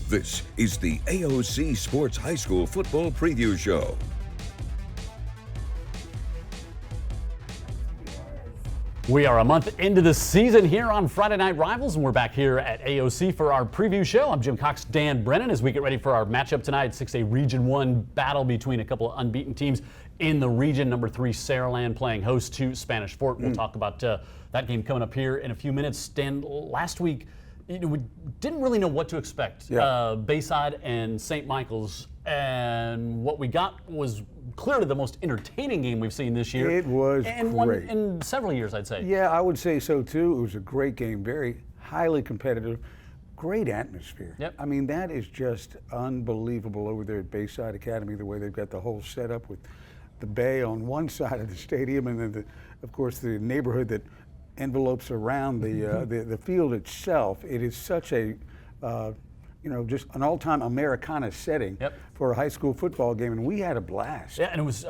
This is the AOC Sports High School Football Preview Show. We are a month into the season here on Friday Night Rivals, and we're back here at AOC for our preview show. I'm Jim Cox, Dan Brennan, as we get ready for our matchup tonight. 6A Region 1 battle between a couple of unbeaten teams in the region. Number 3, Saraland playing host to Spanish Fort. We'll talk about that game coming up here in a few minutes. Dan, last week, we didn't really know what to expect. Bayside and St. Michael's, and what we got was clearly the most entertaining game we've seen this year. It was and great. One in several years, I'd say. Yeah, I would say so too. It was a great game, very highly competitive, great atmosphere. Yep. I mean, that is just unbelievable over there at Bayside Academy, the way they've got the whole setup with the bay on one side of the stadium, and then, of course, the neighborhood that envelopes around the field itself. It is such a just an all-time Americana setting for a high school football game, and we had a blast. Yeah, and it was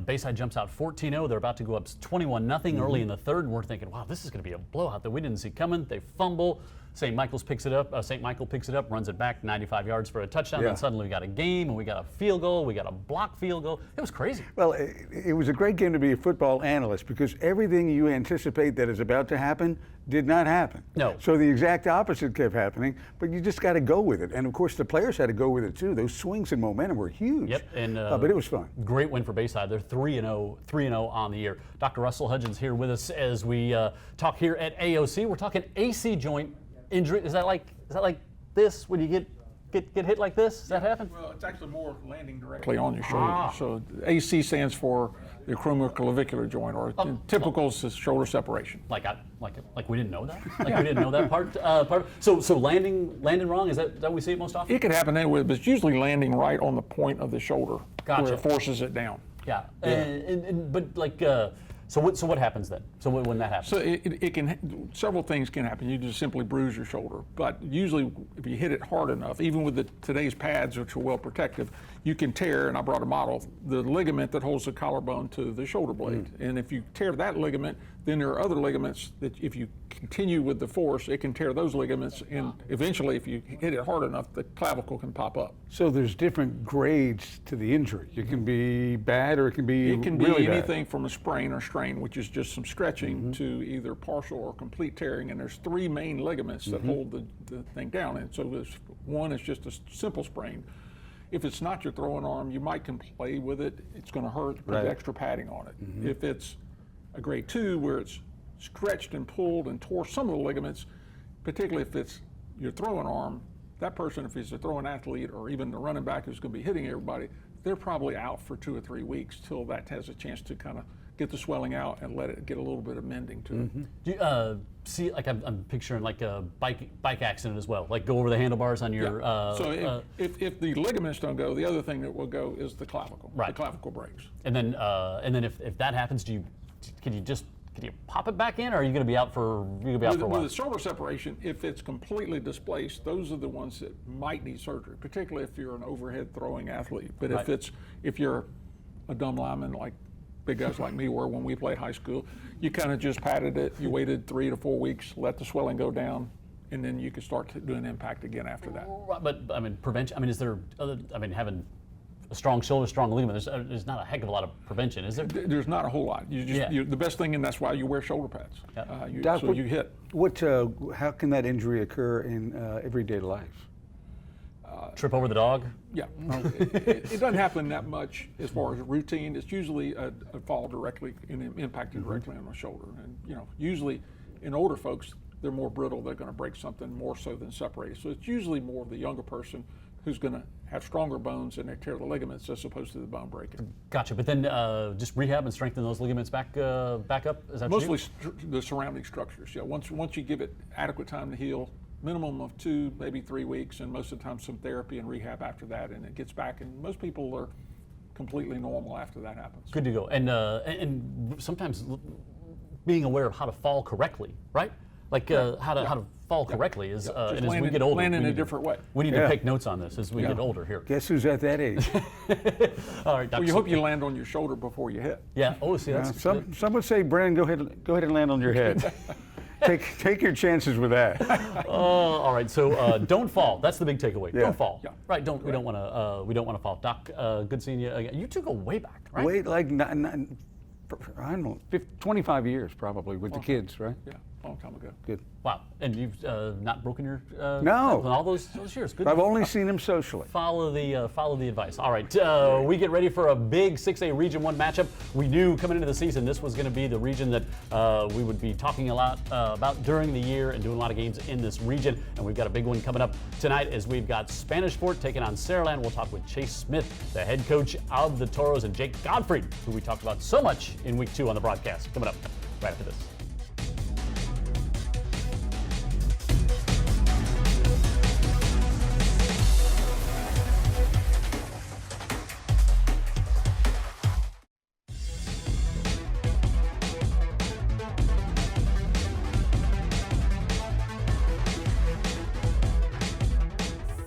Bayside jumps out 14-0. They're about to go up 21-0 early in the third, and we're thinking, wow, this is going to be a blowout that we didn't see coming. They fumble. St. Michael picks it up, runs it back 95 yards for a touchdown, and suddenly we got a game, and we got a field goal, we got a blocked field goal. It was crazy. Well, it was a great game to be a football analyst, because everything you anticipate that is about to happen did not happen. No. So the exact opposite kept happening, but you just got to go with it. And of course, the players had to go with it too. Those swings in momentum were huge. Yep, and but it was fun. Great win for Bayside. They're 3-0 on the year. Dr. Russell Hudgens here with us as we talk here at AOC. We're talking AC joint injury. Is that like this when you get hit like this? Does that happen? Well, it's actually more landing directly on your shoulder. So AC stands for the acromioclavicular joint, or typical shoulder separation. Like we didn't know that. Like we didn't know that part. So landing wrong, is that we see it most often? It could happen anywhere, but it's usually landing right on the point of the shoulder, where it forces it down. Yeah. But like. So what happens then? So when that happens? So it can, several things can happen. You just simply bruise your shoulder. But usually if you hit it hard enough, even with today's pads, which are well protective, you can tear, and I brought a model, the ligament that holds the collarbone to the shoulder blade. And if you tear that ligament, then there are other ligaments that if you continue with the force, it can tear those ligaments, and eventually if you hit it hard enough, the clavicle can pop up. So there's different grades to the injury. It can be bad, or it can be really anything bad. from a sprain or strain, which is just some stretching, to either partial or complete tearing. And there's 3 main ligaments that hold the thing down. And so one is just a simple sprain. If it's not your throwing arm, you might can play with it. It's going to hurt. Put extra padding on it. If it's a grade 2, where it's stretched and pulled and tore some of the ligaments, particularly if it's your throwing arm, that person, if he's a throwing athlete or even the running back who's going to be hitting everybody, they're probably out for 2 or 3 weeks till that has a chance to kind of get the swelling out and let it get a little bit of mending to it. Do you see, like I'm picturing like a bike accident as well, like go over the handlebars on your. So if the ligaments don't go, the other thing that will go is the clavicle. Right. The clavicle breaks. And then if that happens, can you pop it back in, or are you going to be out for a while? With the shoulder separation, if it's completely displaced, those are the ones that might need surgery, particularly if you're an overhead throwing athlete. But if you're a dumb lineman, like big guys like me were when we played high school, you kind of just patted it, you waited 3 to 4 weeks, let the swelling go down, and then you could start doing impact again after that. But I mean, prevention, is there having a strong shoulder, strong ligament, there's not a heck of a lot of prevention, is there? There's not a whole lot. The best thing, and that's why you wear shoulder pads. Doc, so you hit. How can that injury occur in everyday life? Trip over the dog? Yeah, it doesn't happen that much as far as routine. It's usually a fall directly and impacted directly on the shoulder. And usually in older folks, they're more brittle. They're going to break something more so than separated. So it's usually more of the younger person who's going to have stronger bones and they tear the ligaments as opposed to the bone breaking. Gotcha. But then just rehab and strengthen those ligaments back up. Is that mostly the surrounding structures? Yeah. Once you give it adequate time to heal, minimum of 2, maybe 3 weeks, and most of the time some therapy and rehab after that, and it gets back. And most people are completely normal after that happens. Good to go. And sometimes being aware of how to fall correctly, right? Like how to fall correctly is, and as we get older, land in a different way. We need to take notes on this as we get older here. Guess who's at that age? All right, Dr. Well, you hope you land on your shoulder before you hit. Yeah. Oh, see, that's some would say, Brandon, go ahead and land on your head. take your chances with that. All right, so don't fall. That's the big takeaway. Yeah. Don't fall. Yeah. Right. We don't want to fall. Doc, good seeing you again. You took a way back, right? Wait, like I don't know, 25 years probably with the kids, right? Yeah, a long time ago. Good. Wow. And you've not broken your No. in all those years. Good. I've only seen him socially. Follow the advice. All right, we get ready for a big 6A Region 1 matchup. We knew coming into the season this was going to be the region that we would be talking a lot about during the year and doing a lot of games in this region. And we've got a big one coming up tonight as we've got Spanish Fort taking on Saraland. We'll talk with Chase Smith, the head coach of the Toros, and Jake Godfrey, who we talked about so much in week 2 on the broadcast. Coming up right after this.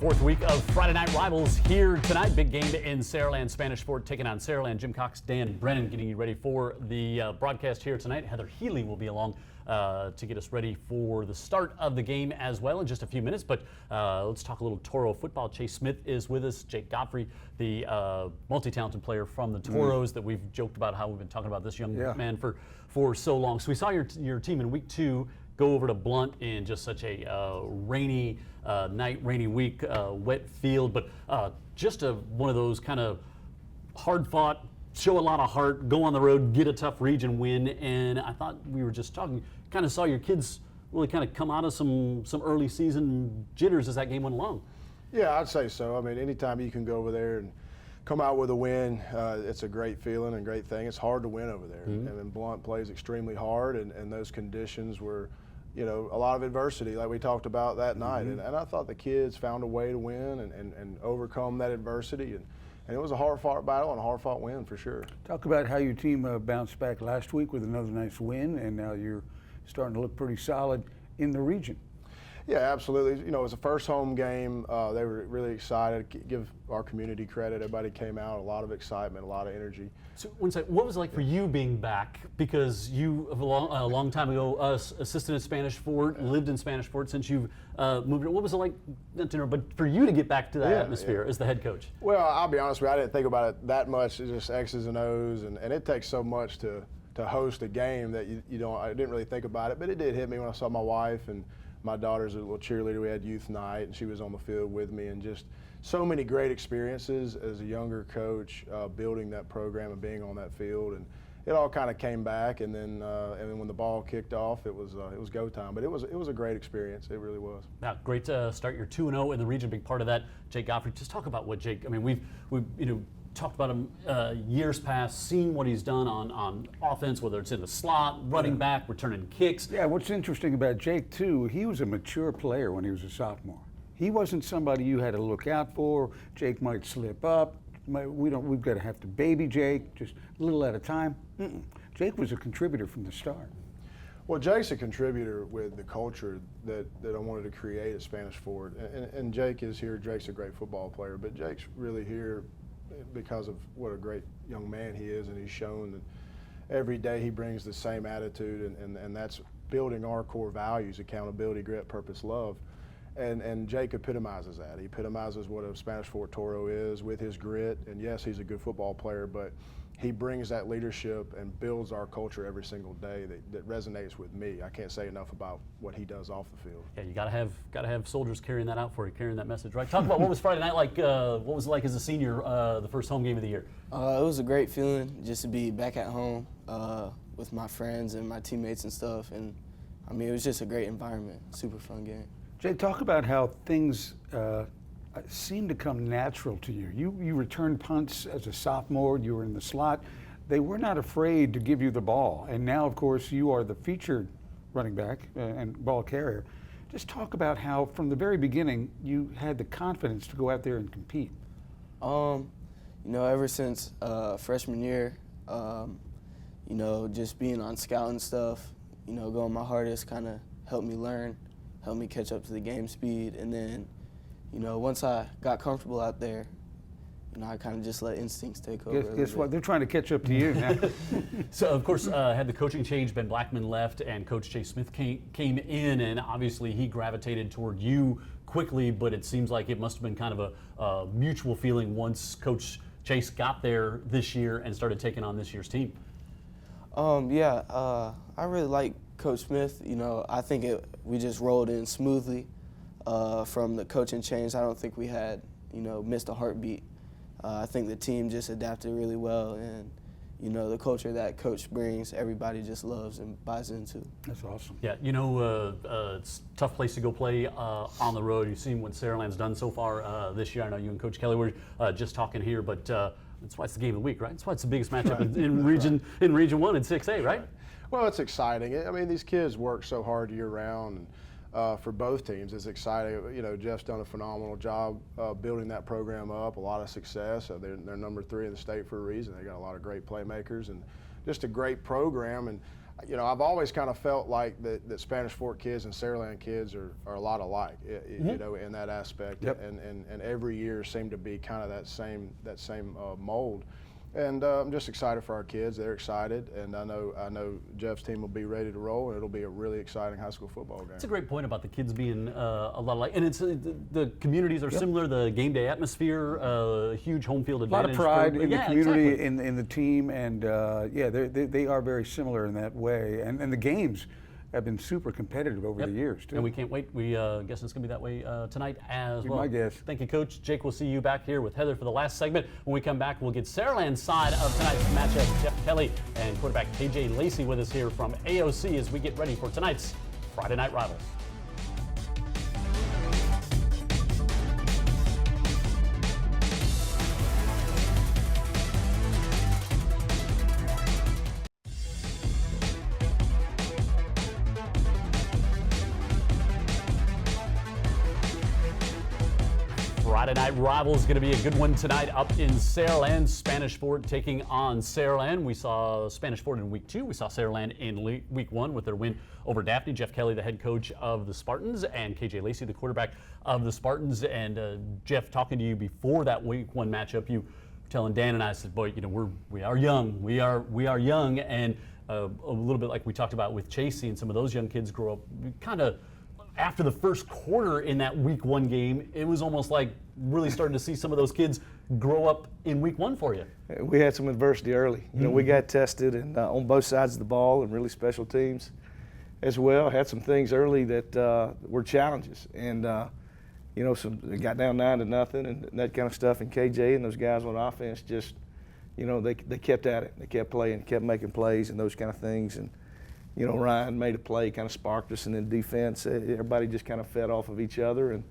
Fourth week of Friday Night Rivals here tonight. Big game in Saraland. Spanish Fort taking on Saraland. Jim Cox, Dan Brennan getting you ready for the broadcast here tonight. Heather Healy will be along to get us ready for the start of the game as well in just a few minutes. But let's talk a little Toro football. Chase Smith is with us. Jake Godfrey, the multi-talented player from the Toros that we've joked about how we've been talking about this young man for so long. So we saw your team in week 2 go over to Blunt in just such a rainy night, rainy week, wet field, but just one of those kind of hard-fought, show a lot of heart, go on the road, get a tough region win. And I thought we were just talking, kind of saw your kids really kind of come out of some early season jitters as that game went along. Yeah, I'd say so. I mean, anytime you can go over there and come out with a win, it's a great feeling and great thing. It's hard to win over there. Mm-hmm. And Blunt plays extremely hard, and those conditions were, you know, a lot of adversity like we talked about that night. And I thought the kids found a way to win and overcome that adversity. And it was a hard-fought battle and a hard-fought win for sure. Talk about how your team bounced back last week with another nice win, and now you're starting to look pretty solid in the region. Yeah, absolutely. You know, it was a first home game. They were really excited. Give our community credit. Everybody came out, a lot of excitement, a lot of energy. So, what was it like for you being back? Because you, a long time ago, assisted at Spanish Fort, lived in Spanish Fort since you've moved. What was it like, but for you to get back to that atmosphere as the head coach? Well, I'll be honest with you, I didn't think about it that much. It's just X's and O's, and it takes so much to host a game that you don't. I didn't really think about it, but it did hit me when I saw my wife and my daughter's a little cheerleader. We had youth night, and she was on the field with me, and just so many great experiences as a younger coach, building that program and being on that field, and it all kind of came back. And then when the ball kicked off, it was go time. But it was a great experience. It really was. Now, great to start your 2-0 in the region. Big part of that, Jake Godfrey. Just talk about what Jake. I mean, we've talked about him years past, seen what he's done on offense, whether it's in the slot, running back, returning kicks. Yeah, what's interesting about Jake, too, he was a mature player when he was a sophomore. He wasn't somebody you had to look out for. Jake might slip up. We've got to have to baby Jake just a little at a time. Jake was a contributor from the start. Well, Jake's a contributor with the culture that I wanted to create at Spanish Fort. And Jake is here. Jake's a great football player, but Jake's really here because of what a great young man he is, and he's shown that every day he brings the same attitude, and that's building our core values: accountability, grit, purpose, love. And Jake epitomizes that. He epitomizes what a Spanish Fort Toro is with his grit. And yes, he's a good football player, but he brings that leadership and builds our culture every single day that resonates with me. I can't say enough about what he does off the field. Yeah, you gotta have soldiers carrying that out for you, carrying that message, right? Talk about what was Friday night like. What was it like as a senior, the first home game of the year? It was a great feeling just to be back at home with my friends and my teammates and stuff. And I mean, it was just a great environment, super fun game. Jake, talk about how things seemed to come natural to you. You returned punts as a sophomore. You were in the slot. They were not afraid to give you the ball. And now, of course, you are the featured running back and ball carrier. Just talk about how, from the very beginning, you had the confidence to go out there and compete. You know, ever since freshman year, you know, just being on scout and stuff, you know, going my hardest kind of helped me learn, helped me catch up to the game speed. And then, you know, once I got comfortable out there, you know, I kind of just let instincts take over. Guess what? They're trying to catch up to you now. So, of course, had the coaching change, Ben Blackman left, and Coach Chase Smith came in, and obviously he gravitated toward you quickly, but it seems like it must have been kind of a mutual feeling once Coach Chase got there this year and started taking on this year's team. I really like Coach Smith. You know, I think we just rolled in smoothly from the coaching change. I don't think we had, you know, missed a heartbeat. I think the team just adapted really well, and you know, the culture that Coach brings, everybody just loves and buys into. That's awesome. Yeah, you know, it's a tough place to go play on the road. You've seen what Saraland's done so far this year. I know you and Coach Kelly were just talking here, but that's why it's the game of the week, right? That's why it's the biggest matchup in Region 1 and 6A, right? Well, it's exciting. I mean, these kids work so hard year round. And for both teams, it's exciting. You know, Jeff's done a phenomenal job building that program up. A lot of success. They're number 3 in the state for a reason. They got a lot of great playmakers and just a great program. And you know, I've always kind of felt like that Spanish Fort kids and Saraland kids are a lot alike. You know, in that aspect. Yep. And every year seemed to be kind of that same mold. And I'm just excited for our kids. They're excited, and I know Jeff's team will be ready to roll, and it'll be a really exciting high school football game. It's a great point about the kids being a lot alike, and it's the communities are similar. The game day atmosphere, huge home field A lot advantage. of pride in the community, exactly. in the team, and they are very similar in that way. And the games have been super competitive over the years, too. And we can't wait. We guess it's going to be that way tonight as Be well. my guess. Thank you, Coach. Jake, we'll see you back here with Heather for the last segment. When we come back, we'll get Saraland's side of tonight's matchup. Jeff Kelly and quarterback KJ Lacey with us here from AOC as we get ready for tonight's Friday Night Rivals. Friday Night Rivals going to be a good one tonight up in Saraland. Spanish Fort taking on Saraland. We saw Spanish Fort in week 2. We saw Saraland in week 1 with their win over Daphne. Jeff Kelly, the head coach of the Spartans, and KJ Lacey, the quarterback of the Spartans. And Jeff, talking to you before that week 1 matchup, you were telling Dan and I, said, boy, you know, we are young. We are young, and a little bit like we talked about with Chase, seeing some of those young kids grow up kind of after the first quarter in that week 1 game. It was almost like really starting to see some of those kids grow up in week 1 for you. We had some adversity early. You know, we got tested and on both sides of the ball and really special teams as well. Had some things early that were challenges, and you know, they got down 9-0 and that kind of stuff. And KJ and those guys on offense just, you know, they kept at it. They kept playing, kept making plays and those kind of things. And you know, Ryan made a play, kind of sparked us, and then defense, everybody just kind of fed off of each other. And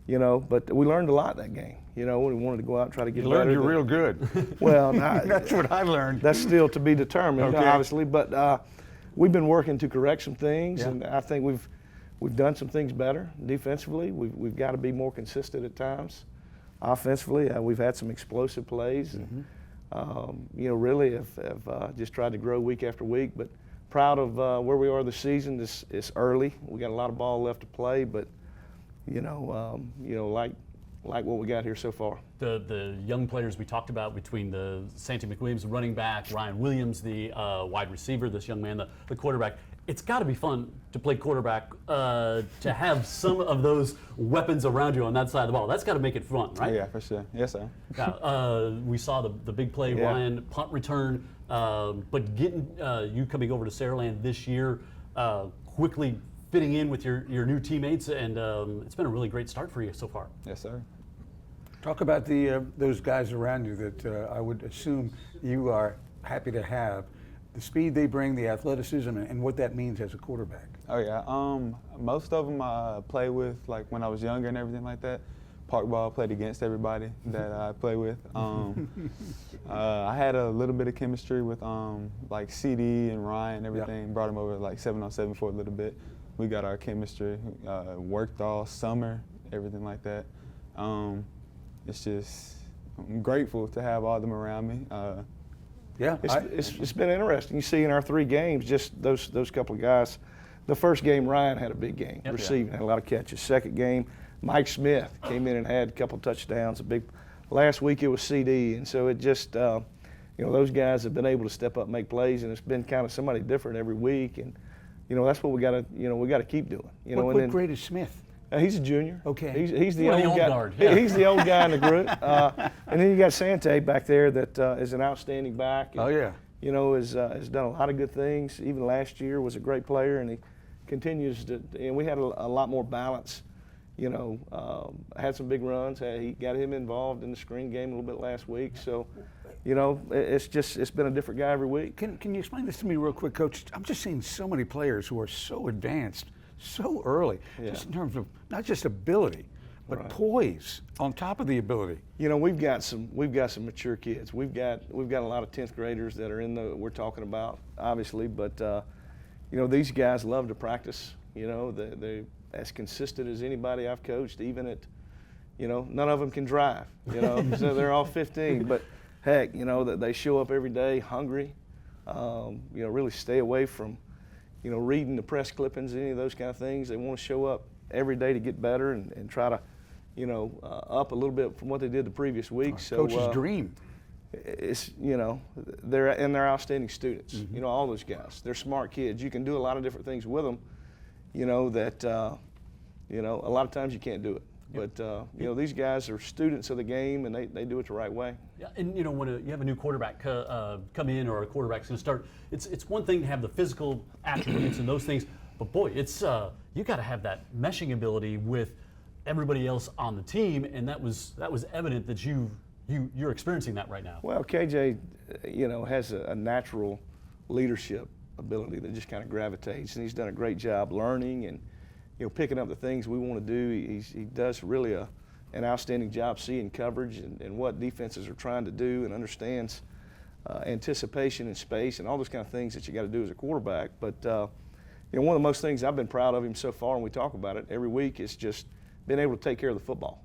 you know, but we learned a lot that game. You know, we wanted to go out and try to get better. You learned you're real good. Well, that's what I learned. That's still to be determined, Okay. obviously. But we've been working to correct some things, and I think we've done some things better defensively. We've got to be more consistent at times. Offensively, we've had some explosive plays, and you know, really have just tried to grow week after week. But proud of where we are this season. It's early. We got a lot of ball left to play, but you know, like what we got here so far. The young players we talked about between the Santi McWilliams, the running back, Ryan Williams, the wide receiver, this young man, the quarterback. It's got to be fun to play quarterback, to have some of those weapons around you on that side of the ball. That's got to make it fun, right? Oh, yeah, for sure. Yes, sir. We saw the big play, Ryan, punt return, but getting you coming over to Saraland this year, quickly fitting in with your new teammates, and it's been a really great start for you so far. Yes, sir. Talk about those guys around you that I would assume you are happy to have. The speed they bring, the athleticism, and what that means as a quarterback. Oh, yeah. Most of them I play with, like when I was younger and everything like that. Park ball, played against everybody that I play with. I had a little bit of chemistry with like CD and Ryan and everything. Yeah. Brought them over like 7-on-7 for a little bit. We got our chemistry, worked all summer, everything like that. It's just, I'm grateful to have all of them around me. Yeah, It's been interesting. You see in our 3 games, just those couple of guys. The first game, Ryan had a big game, receiving, had a lot of catches. Second game, Mike Smith came in and had a couple touchdowns, a big last week it was CD, and so it just those guys have been able to step up and make plays, and it's been kind of somebody different every week, and that's what we got to keep doing. What grade is Smith? He's a junior. Okay. He's the old guy. guard. Yeah. He's the old guy in the group. And then you got Sante back there that is an outstanding back. And, Oh yeah. Has done a lot of good things. Even last year was a great player, and he continues to. And we had a lot more balance. Had some big runs. He got him involved in the screen game a little bit last week. So, it's been a different guy every week. Can you explain this to me real quick, Coach? I'm just seeing so many players who are so advanced so early, just in terms of not just ability, but poise on top of the ability. We've got some mature kids. We've got a lot of 10th graders that are we're talking about, obviously, but these guys love to practice. They as consistent as anybody I've coached, even at, none of them can drive, so they're all 15, but heck, that they show up every day hungry, really stay away from, reading the press clippings, any of those kind of things. They want to show up every day to get better and try to, up a little bit from what they did the previous week. So Coach's dream. It's, they're outstanding students. All those guys. They're smart kids. You can do a lot of different things with them, that, a lot of times you can't do it. But, these guys are students of the game, and they do it the right way. Yeah, and when you have a new quarterback come in, or a quarterback's going to start, it's one thing to have the physical attributes and those things, but boy, it's you got to have that meshing ability with everybody else on the team, and that was evident that you're experiencing that right now. Well, KJ, has a natural leadership ability that just kind of gravitates, and he's done a great job learning and picking up the things we want to do. He does really an outstanding job seeing coverage and what defenses are trying to do, and understands anticipation and space and all those kind of things that you got to do as a quarterback. But one of the most things I've been proud of him so far, and we talk about it every week, is just being able to take care of the football.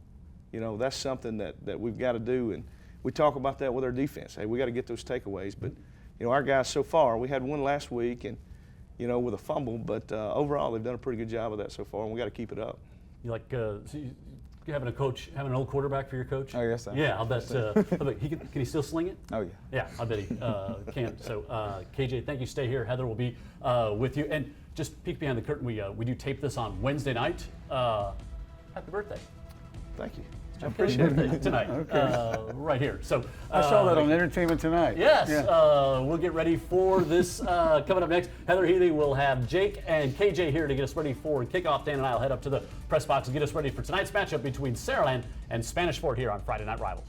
That's something that we've got to do, and we talk about that with our defense. Hey, we got to get those takeaways. But our guys so far, we had one last week, and with a fumble, but overall they've done a pretty good job of that so far, and we got to keep it up. You like so you having an old quarterback for your coach? I guess so. Yeah, I'll bet. Can he still sling it? Oh yeah. Yeah, I bet he can. So KJ, thank you. Stay here. Heather will be with you. And just peek behind the curtain. We do tape this on Wednesday night. Happy birthday. Thank you. I appreciate it tonight, right here. So I saw that on Entertainment Tonight. Yes, Yeah. we'll get ready for this coming up next. Heather Healy will have Jake and KJ here to get us ready for kickoff. Dan and I will head up to the press box and get us ready for tonight's matchup between Saraland and Spanish Fort here on Friday Night Rivals.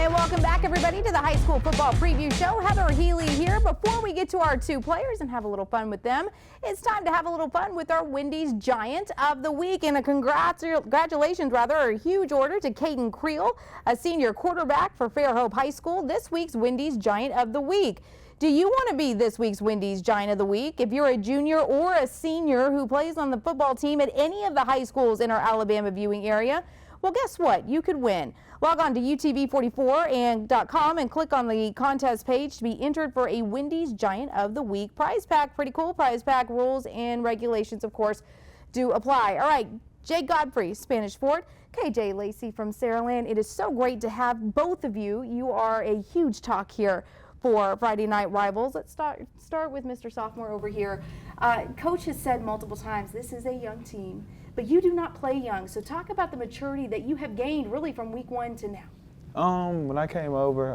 Welcome back, everybody, to the high school football preview show. Heather Healy here. Before we get to our two players and have a little fun with them, it's time to have a little fun with our Wendy's Giant of the Week. And a congratulations, a huge order to Caden Creel, a senior quarterback for Fairhope High School, this week's Wendy's Giant of the Week. Do you want to be this week's Wendy's Giant of the Week? If you're a junior or a senior who plays on the football team at any of the high schools in our Alabama viewing area, well, guess what? You could win. Log on to utv44.com and click on the contest page to be entered for a Wendy's Giant of the Week prize pack. Pretty cool prize pack. Rules and regulations, of course, do apply. All right, Jake Godfrey, Spanish Fort, KJ Lacey from Saraland. It is so great to have both of you. You are a huge talk here for Friday Night Rivals. Let's start with Mr. Sophomore over here. Coach has said multiple times, this is a young team, but you do not play young. So talk about the maturity that you have gained really from week one to now. When I came over,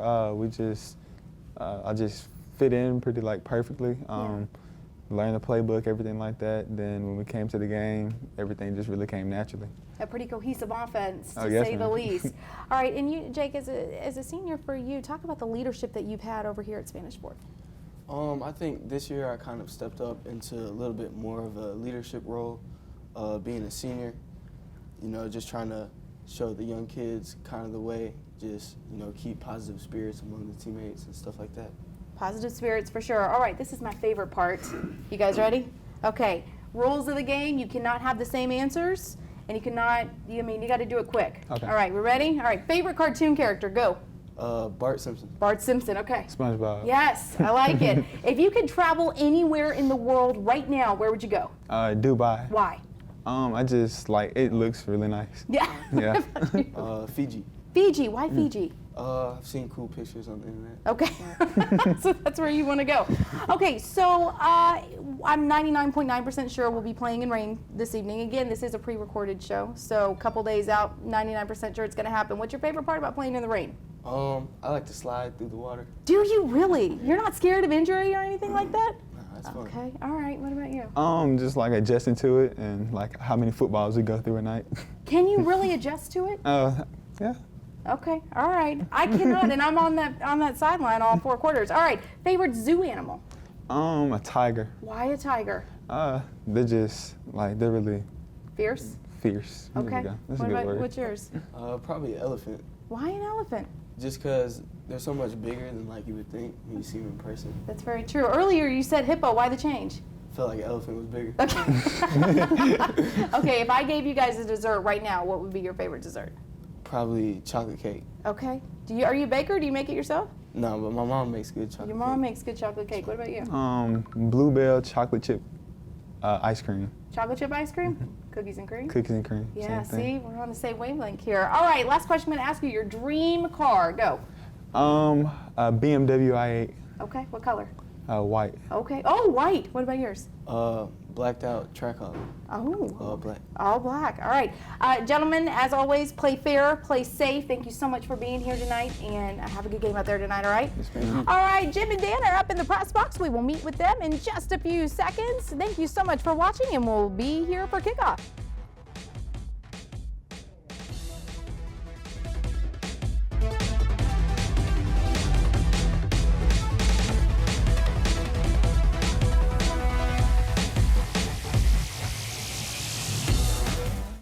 I just fit in pretty perfectly. Learned the playbook, everything like that. Then when we came to the game, everything just really came naturally. A pretty cohesive offense, to yes, say the ma'am. least. All right, and you, Jake, as a senior for you, talk about the leadership that you've had over here at Spanish Fort. I think this year I kind of stepped up into a little bit more of a leadership role, being a senior, just trying to show the young kids kind of the way, just, keep positive spirits among the teammates and stuff like that. Positive spirits for sure. All right, this is my favorite part. You guys ready? Okay, rules of the game, you cannot have the same answers, And you cannot, you got to do it quick. Okay. All right, we ready? All right, favorite cartoon character, go. Bart Simpson. Bart Simpson, okay. SpongeBob. Yes, I like it. If you could travel anywhere in the world right now, where would you go? Dubai. Why? I just like, it looks really nice. Yeah. Yeah. Fiji. Fiji, why Fiji? I've seen cool pictures on the internet. Okay, so that's where you want to go. Okay, so I'm 99.9% sure we'll be playing in rain this evening. Again, this is a pre-recorded show, so a couple days out, 99% sure it's going to happen. What's your favorite part about playing in the rain? I like to slide through the water. Do you really? You're not scared of injury or anything like that? No, that's fun. Okay, all right, what about you? Just like adjusting to it and like how many footballs we go through a night. Can you really adjust to it? Yeah. Okay, all right. I cannot, and I'm on that sideline all 4 quarters. All right, favorite zoo animal? A tiger. Why a tiger? They're just like, they're really Fierce? fierce. There Okay. we go. That's What a good about, word. what's yours? Probably an elephant. Why an elephant? Just because they're so much bigger than like you would think when you see them in person. That's very true. Earlier you said hippo. Why the change? Felt like an elephant was bigger. Okay. Okay, if I gave you guys a dessert right now, what would be your favorite dessert? Probably chocolate cake. Okay. Are you a baker? Do you make it yourself? No, but my mom makes good chocolate Your mom cake. makes good chocolate cake. What about you? Bluebell chocolate chip ice cream. Chocolate chip ice cream? Cookies and cream? Cookies and cream. Yeah, same thing. see, we're on the same wavelength here. All right, last question I'm going to ask you. Your dream car. Go. BMW i8, Okay, what color? white. Okay. Oh, white. What about yours? Blacked out track hop. Oh. All black. All black. All right. Gentlemen, as always, play fair, play safe. Thank you so much for being here tonight, and have a good game out there tonight, all right? All right, Jim and Dan are up in the press box. We will meet with them in just a few seconds. Thank you so much for watching, and we'll be here for kickoff.